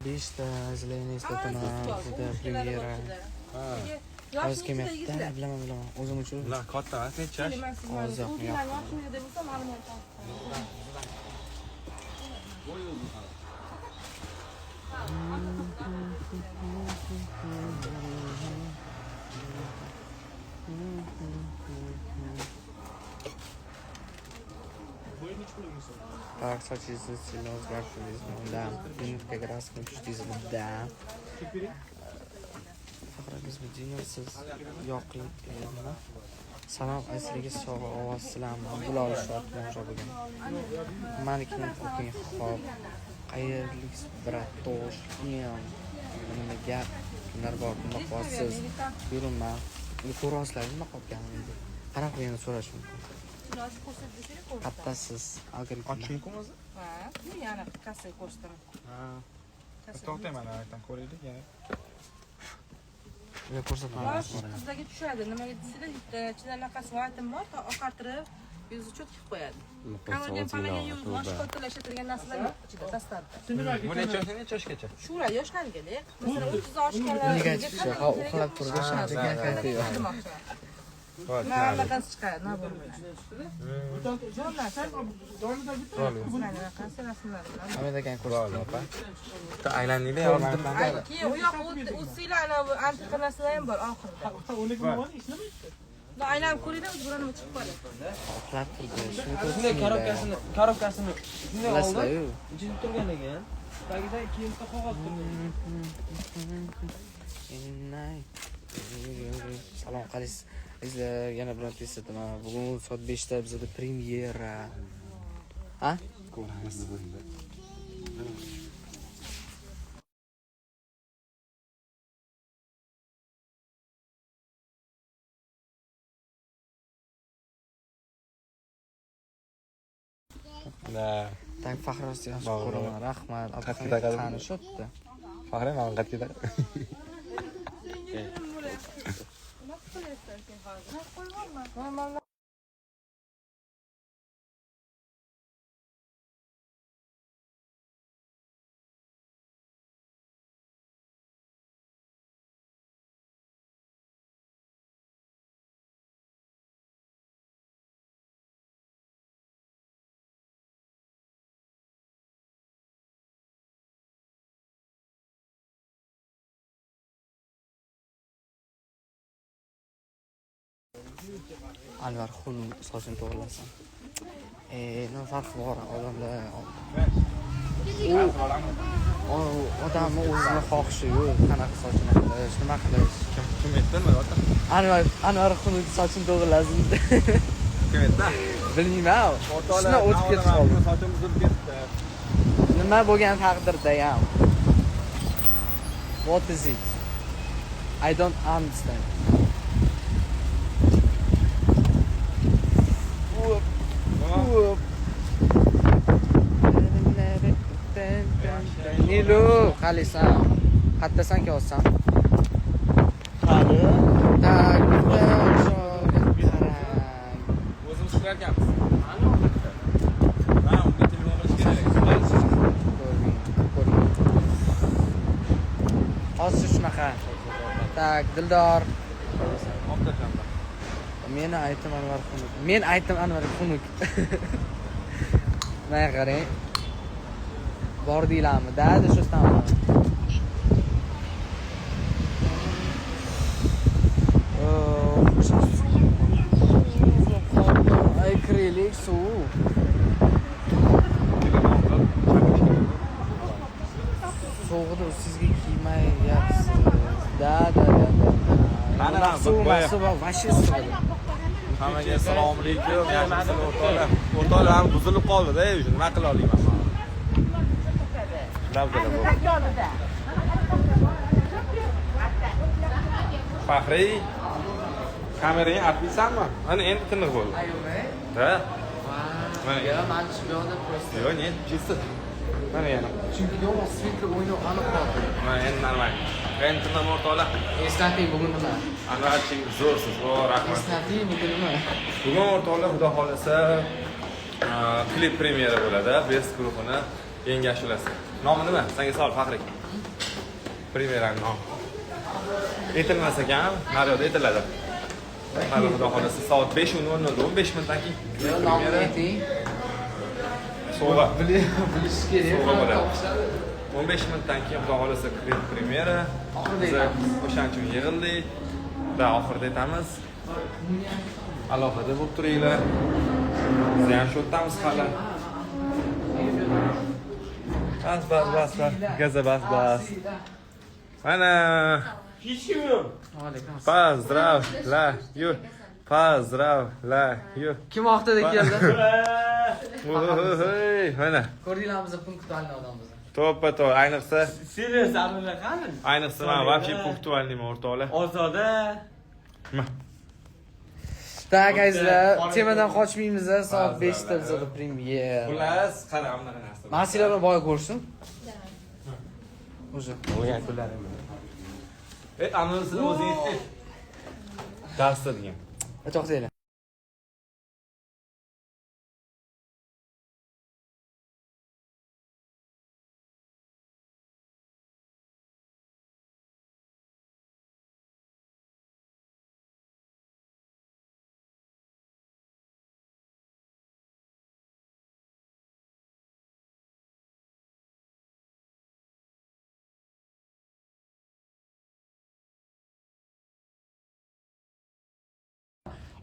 5ta izlayni eslataman. Juda premyera. Hozir kelmayapti. Bilaman. O'zim uchun. Bular katta emas, necha yosh? Hozir Так, сочинительность сильно взращивались, да, минутка краска, чуть-чуть да. Faqat biz dinimsiz yoqlik nima? Salom asliga sog'lom ovoz silaman. Bular shot tomosha bo'lgan. Manikni o'qing xo'p. Qayerlik bratosh, nima gap? Kimlar bor, nima qolsiz? Yurman. Ko'rasizlar, nima qolgan endi? Qarab qo'yingni so'rash mumkin. Qattasiz, algoritm. Ochish mumkin o'zi? Ha, yana qassaga ko'rsataman. Ha. To'xtayman, aytan ko'raylik yana. Bunga ko'rsatmalar. Qizlarga tushadi. Nimaga desizlar, ichidan anaqasi vitamin bor, oqartirib, yuzni cho'tkib qo'yadi. Kamergan palagan yuz, boshqa ishlatilgan narsalar yo'q ichida, tastarda. Bu necha yoshgacha? Shular yoshlarga, masalan 30 yoshgalar. Negativchi, ha, uxlab turib shunday kayfi yo'q. Mana anaqasi chiqadi, nima bo'ladi. Amedagan ko'rsatdim opa. Aylandingda yo'qman. Keyin u yoq o'tsizlar ana antiqa narsalar ham bor oxirida. Aylanib ko'ringlar, o'zgalarni chiqib qoladi. Uxlab turdi. Shunday korobkasini shunday oldi. Bilasizlar-ku. Ichida turgan ekan. Tagida kiyimda qog'oz turdi. Salom qalaysiz. Sizlar yana bir eslataman. Bugun soat 5 da bizda premyera. Ha? Ko'ramiz bunda. Tak Faxroston yaxshi ko'raman. Rahmat. Tanishibdi. Faxri men qatga Anvar xun sochini to'g'rilasan. Nima farqi bor odamlar? U odamni o'zini xohishi-ku, qanaqa sochini qilish, nima qilish. Kim aytdimi ota? Anvar xun sochini to'g'rilasin. Kim aytdi? Bilmayman. Shuni o'tib ketib qoldi. Sochim uzilib ketdi. Nima bo'lgan taqdirda ham. What is it? I don't understand. Nilu, qalaysan? Qattasan kelsan? Qani? O'zim ishlarganmiz. Qani o'qitdi? Ha, unga telefon qilish kerak. Hozir shunaqa. Tak, Dildor. Obdashanda. Men aytdim Anvar xunuk. Mana qarang. Bor deylarmi? Dadi shu tamam. Ay krilik suv. So'g'ida sizga kiymayapsiz. Da. Mana suv vashi suv. Hammaga assalomu alaykum. Yaxshimisiz o'rtoqlar? O'rtoqlar ham buzilib qoldi-da, nima qila olaman? Faxriy, kamerani artmaysanmi? Mana endi tiniq bo'ldi. Ha? Mana Ya, men tushundim просто. Yo'q, ne? Chisi. Mana yana. Chunki yo'q, svetli o'yini aniq qoldi. Mana endi normal. Endi tiniq o'rtoqlar. Eslating bugun nima? Anvarchi zo'rsiz. O, rahmat. Eslating bugun nima? Bugun o'rtoqlar, xudo xolasa, klip premyera bo'ladi. Best guruhini yangi ashulasi. Nomi nima? Senga savol Faxriy. Primerani non. Etilmas ekan, naryoqda etiladi. Hali xudo xolasa soat 5:00 15 minutdan keyin Nomni ayting. sovg'a. Bilish kerak. 15 minutdan keyin xudo xolasa premyera. Biz o'shaning uchun yig'ildik. Va oxirida aytamiz. Alohida bo'lib turinglar. Biz ham shu o'tamiz hali. Bas. Gaza bas. Mana. Hech kim yo'q. Alaykum. Поздравляю. Поздравляю. Kim vaqtida keldi? Voy, mana. Ko'rdinglarmi biz punktualni odammiz. To'ppa-to'g'ri, ayniqsa Serios amrlar qani? ayniqsa men вообще punktualniman o'rtoqlar. Ozoda. Tak azizlar, temadan qochmaymiz, soat 5 da bizda premyera. Xullas, qara bunaqa narsa. Masila bilan boya ko'rsin. O'zi. Bo'lgan kunlarim. Anonsini o'zingiz ayting. Darsda degan. To'xtanglar.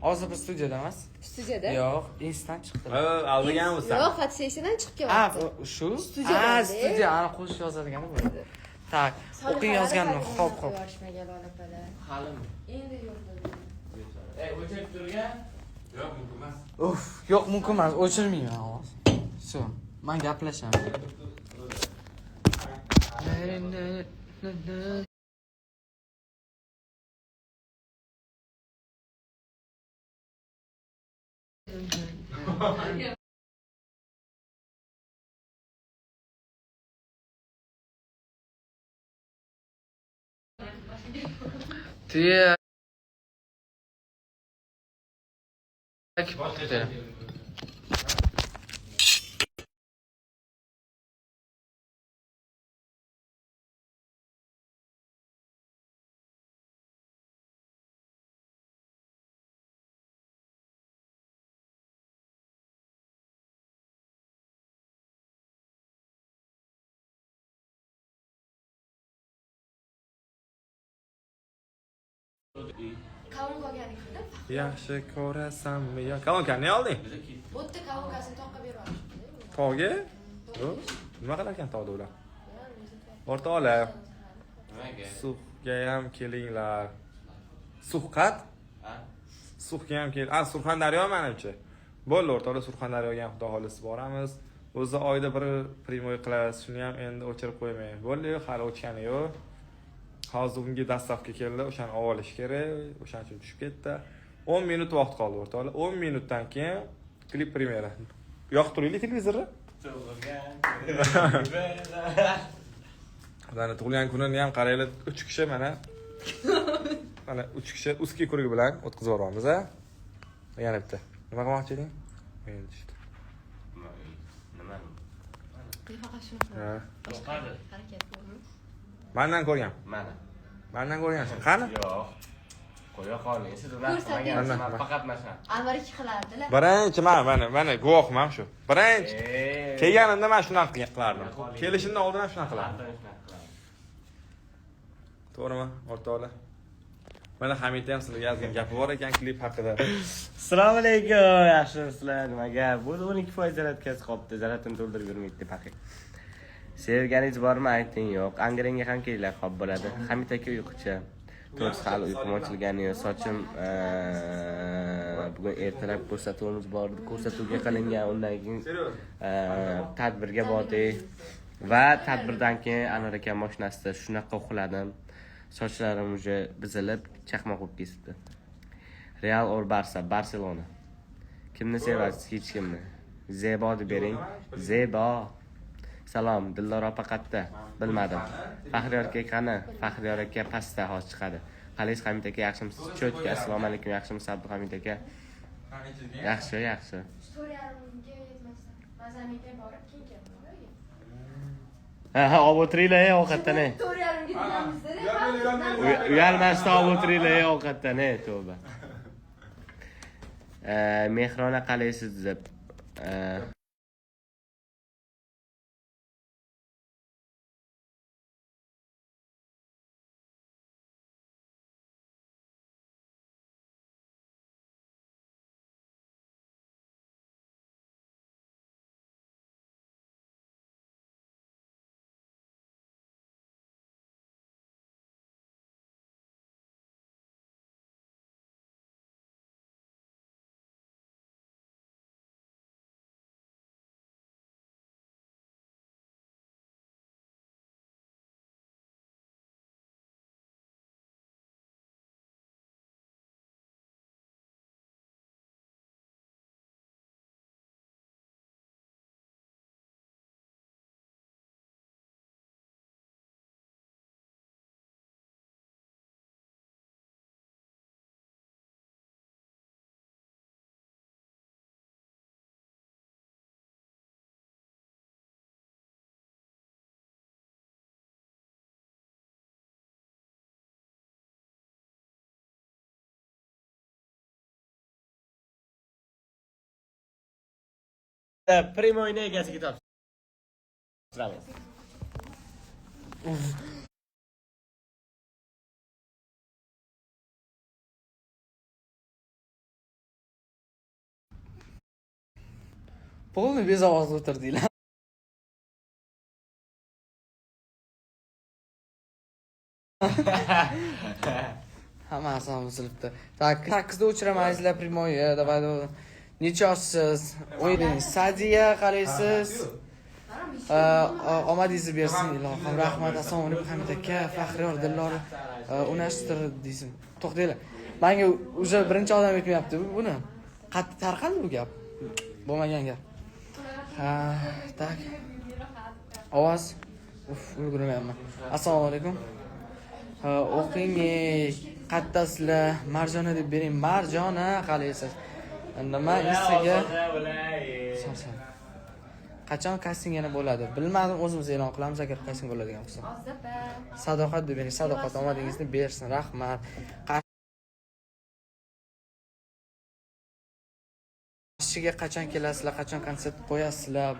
Hozir biz studiyadamiz. Studiyada? Yo'q, instant chiqdi. Aldiganmisan? Yo'q, fotosessiyadan chiqib kelyapti. Shu? Studiyada. Studiya, ana qo'shiq yozadigan bo'ladi. Tak, o'qing yozganmi? Xo'p. Yorishmagan olapalar. Halimi? Endi yo'q. O'chirib turgan? Yo'q, mumkin emas. Uf, yo'q, mumkin emas. O'chirmayman hozir. Shu, men gaplashaman. Tuya. Kavun qolgani kirdim. Yaxshi ko'rasanmi? Kalonkani olding? Bo'tda kavunkasini toqqa berib Tog'ga? Yo'q. Nima qilar ekan tog'da ular? O'rtoqlar, suvga ham kelinglar. Suhqat? Suvga ham kel. Surxondaryo menimcha. Bo'ldi o'rtoqlar, Surxondaryoga ham xudo xolisi boramiz. O'zi oyda bir primoy qilasiz, shuni ham endi o'chirib qo'ymang. Bo'ldi, hali o'chgani yo'q. Hozir unga dastavga keldi, o'shani olish kerak, o'shaning uchun tushib ketdi. 10 minut vaqt qoldi o'rtoqlar. 10 minutdan keyin klip premyera. Yoqib turinglar televizorni. Mana tug'ilgan kunini ham qaranglar, 3 kishi mana 3 kishi uski ko'rigi bilan o'tkazib yuboramiz a. Yana bitta. Nima qilmoqchi eding? Men tushdi. Nima? Faqat shuni Ha. To'xtadi. harakat bo'lmi? Mendan ko'rgan. Mendan ko'rgansan. Qani? Yo'q. Qo'ya qoling. Siz Ko'rsating. ular faqat mana. Anvar 2 qilardilar. Birinchi mana guvohman shu. Birinchi kelganimda men shunaqa qilardim. Kelishimdan oldin ham shunaqa qilardim. To'g'rimi, o'rtoqlar? Mana Hamid ham sizlarga yozgan gapi bor ekan klip haqida. Assalomu alaykum, yaxshimisizlar? Nima gap? Bu 12% zaryadkasi qolibdi, zaryadini to'ldirib yurmaydi paqiy. Sevganingiz bormi? Ayting, yo'q. Angrenga ham kelinglar, xo'p bo'ladi. Hamid aka uyquchi. To'g'risi hali uyqum ochilgani yo'q. Sochim bugun ertalab ko'rsatuvimiz bor edi. Ko'rsatuvga qilingan, undan keyin tadbirga bordik. Va tadbirdan keyin Anvar aka mashinasida shunaqa uxladim. Sochlarim uje bizilib, chaqmoq bo'lib ketibdi. Real or Barsa, Barselona. Kimni sevasiz? Hech kimni. Zebo deb bering. Zebo. Salom, Dildor opa qayerda? Bilmadim. Faxriyor aka qani? Faxriyor aka pastda hozir chiqadi. Qalaysiz Hamid aka, yaxshimisiz? Cho'tka, assalomu alaykum, yaxshimisiz Abduhamid aka? Yaxshi. Storylarimga yetmasdan. Mazamga borib keyin keldim. Ha, olib o'tiringlar, ovqatdan. Storylarimga Uyalmasdan olib o'tiringlar ovqatdan, tavba. Mehrona qalaysiz deb. Primoyni egasiga topshiramiz. Polni bezovozda o'tirdinglar. Hammasi ham buzilibdi. Tak, 8da o'chiraman azizlar Primoy, davay. Nechosiz? O'yin Sadiya qalaysiz? Omadingizni bersin ilohim. Rahmat. Assalomu alaykum Hamid aka, Faxriyor Dillor unashtir deysin. To'xtanglar. Menga o'sha birinchi odam aytmayapti buni. Qattiq tarqaldi bu gap. Bo'lmagan gap. Tak. Ovoz. Ulgurmayapman. Assalomu alaykum. O'qing, qattasizlar. Marjona deb bering. Marjona qalaysiz? Nima isiga? Qachon casting yana bo'ladi? Bilmadim, o'zimiz e'lon qilamiz agar casting bo'ladigan bo'lsa. Sadoqat deb bering. Sadoqat omadingizni bersin. Rahmat. Qarshiga qachon kelasizlar? Qachon konsert qo'yasizlar?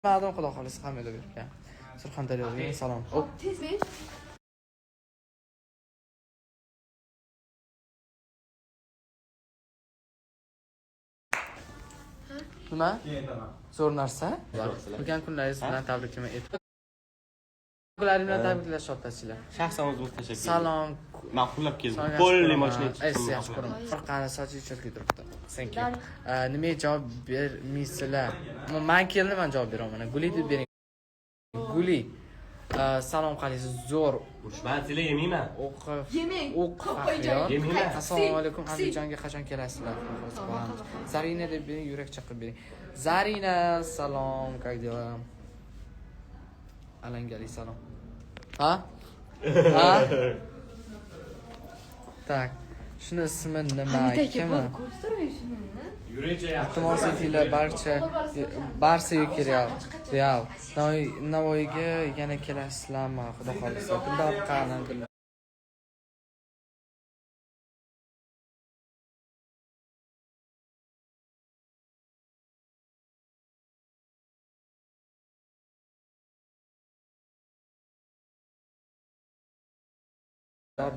Ma'lum xudo xolisi hamma bergan. Surxondaryoga salom. Nima? Zo'r narsa. Qilgan kunlaringiz bilan tabriklamayman. Kunlaringiz bilan tabriklash shodlasizlar. Shaxsan o'zimiz tashakkur. Salom. Ma'qullab keldim. Polli mashina yaxshi ko'raman. Qani sochi cho'zga turibdi. Thank you. Nimaga javob bermaysizlar? Men keldim, men javob beraman. Guli deb bering. Guli. Salom qalaysiz? Zo'r. Men sizlar yemayman. Yemang. Yemayman. Assalomu alaykum. Andijonga qachon kelasizlar? Zarina deb bering, yurak chaqib bering. Zarina, salom, как дела? Alangali salom. Ha? Tak. Shuni ismi nima? Kim? Iltimos etinglar barchaga kerak. Real. Navoiyga yana kelasizlarmi? Xudo xolisa. Dildor qani?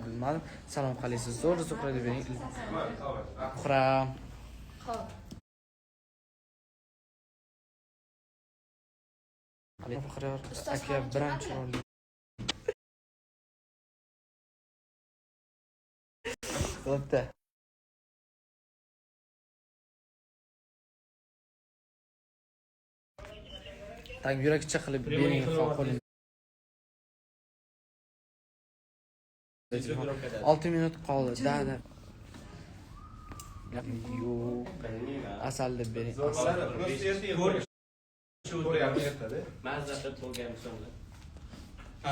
Bilmadim. Salom qalaysiz? Zo'r Zuhra deb bering. Zuhra. Faxriyor aka birinchi chiroyli. Bo'pti. Tak yurakcha qilib bering qo'lini. 6 minut qoldi. Dada. Yo'q. Asal deb bering. Asal. To'g'ri ertadi. Mazza qilib qo'ygan sonlar.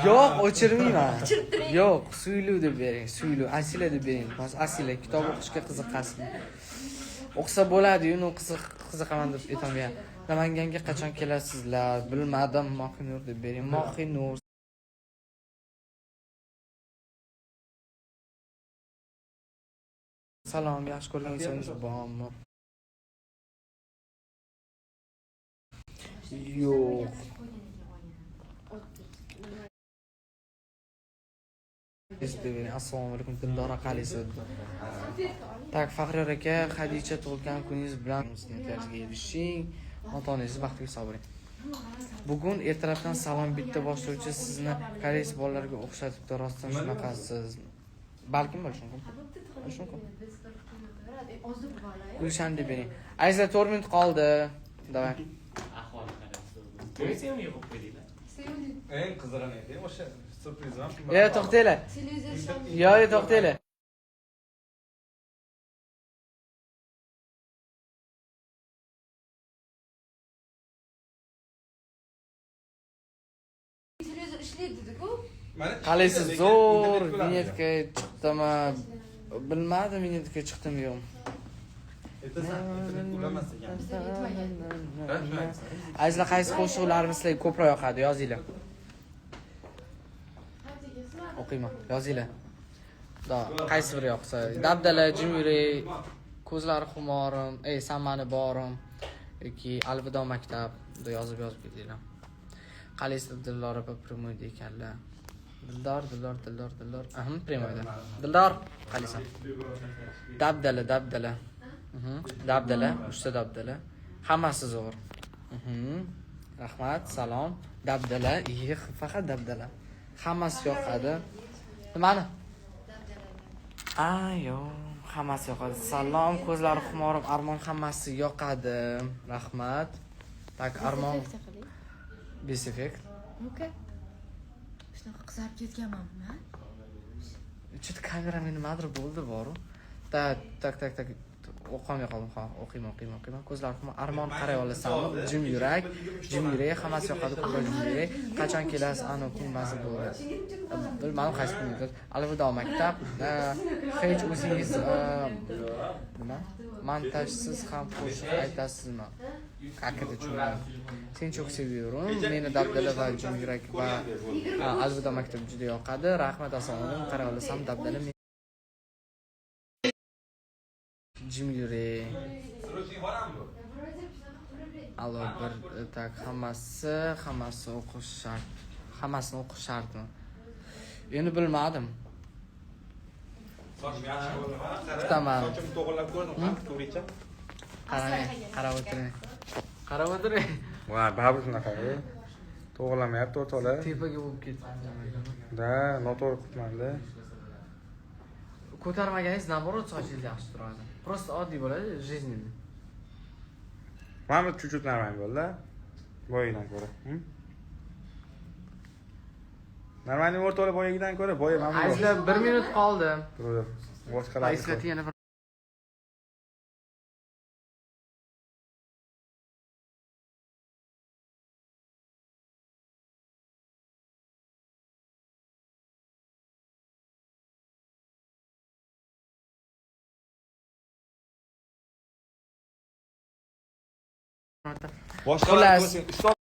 Yo'q, o'chirmayman. Yo'q, suylu deb bering, suylu, Asila deb bering. Hozir Asila kitob o'qishga qiziqasizmi? O'qisa bo'ladi-yu, uni qiziqaman deb aytolmayman. Namanganga qachon kelasizlar? Bilmadim, Mohinur deb bering. Mohinur. Salom, yaxshi ko'rgan insoningiz bormi? Yo'q. Assalomu alaykum, Dildora Qalisi. Tak, Faxriyor aka, Xadicha tug'ilgan kuningiz bilan imkoniyatlarga erishing. Ota-onangiz baxtli hisoblang. Bugun ertalabdan salom bitta boshlovchi sizni koreys bolalarga o'xshatibdi. Rostdan shunaqasiz. Balkim bo'lishi mumkin. Gulshan deb bering. Ayza 4 minut qoldi. Davay. Ahvoli qarang. Sen yo'q qo'ydinglar. Eng qizig'ini o'sha surpriz ham. To'xtanglar. Yo'q, to'xtanglar. Televizor ishlaydi dedi-ku. Qalaysiz, zo'r vinyetka chiqdimi? Bilmadim, vinyetka chiqdimi yo'q. Azizlar, qaysi qo'shiqlarimiz sizlarga ko'proq yoqadi? Yozinglar. O'qiyman, yozinglar. Qaysi biri yoqsa? Dabdala, Jimyuray, Ko'zlari xumorim, San mani borim yoki Alvido maktab deb yozib ketinglar. Qalaysiz Dildora primoyda ekanlar. Dildor. Primoyda. Dildor, qalaysan? Dabdala. Dabdala, uchta dabdala. Hammasi zo'r. Rahmat, salom. Dabdala, faqat dabdala. Hammasi yoqadi. Nimani? Ayo, hammasi yoqadi. Salom, Ko'zlari xumorim, Armon hammasi yoqadi. Rahmat. Tak, Armon. Best effect. Uka. Shunaqa qizarib ketganmanmi? Chut kameraga nimadir bo'ldi boru. Tak. O'qimay qoldim, o'qiyman. Ko'zlari xumorim, Armon qaray olasanmi? Jimyuray hammasi yoqadi. Jimyuray. Qachon kelasiz? Ana kunmasi bo'ldi. Bilmadim qaysi kun. Alvido maktab. Hech o'zingiz nima? Montajsiz ham qo'shiq aytasizmi? Qaqida tushundim. Seni çok seviyorum. Meni Dabdala va Jimyurak va Alvido maktab juda yoqadi. Rahmat, assalomu alaykum. Qaray olasam Dabdala Jimyuray. Allo bir tak hammasi o'qish shart. Hammasini o'qish shartmi? Endi bilmadim. Kutaman. Sochimni to'g'rilab ko'rdim, to'g'richa. Qarab o'tiring. Voy, babur shunaqa. To'g'rilamayapti o'rtoqlar. Tepaga bo'lib ketdi. Da, noto'g'ri qilibman-da. Ko'tarmaganingiz naborot sochingiz yaxshi turadi. Просто oddiy bo'ladi, жизненный. Mana bu чуть-чуть нормально bo'ldi. Boyagidan ko'ra. Normalniy o'rtoqlar boyagidan ko'ra boya mana bu. Azizlar 1 minut qoldi. Turib, boshqalar. Ayslati yana Boshqalar Xullas. ko'rsin.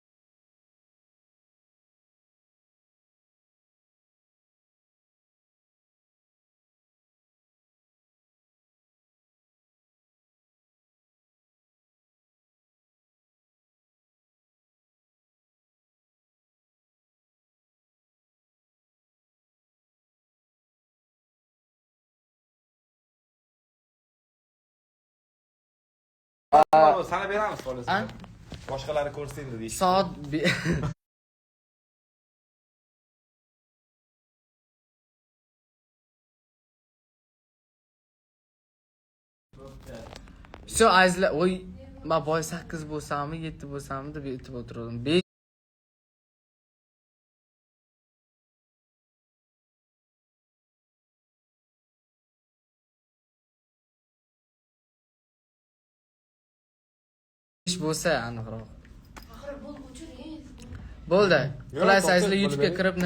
Sana beramiz qo'lisini. Boshqalari ko'rsin dedi. soat Shu azizlar, voy, men boy 8 bo'lsammi, 7 bo'lsammi deb aytib o'tirdim. Bo'lsa aniqroq. Axir bo'lib o'chiring. Bo'ldi. Xullas, sizlar YouTube'ga kirib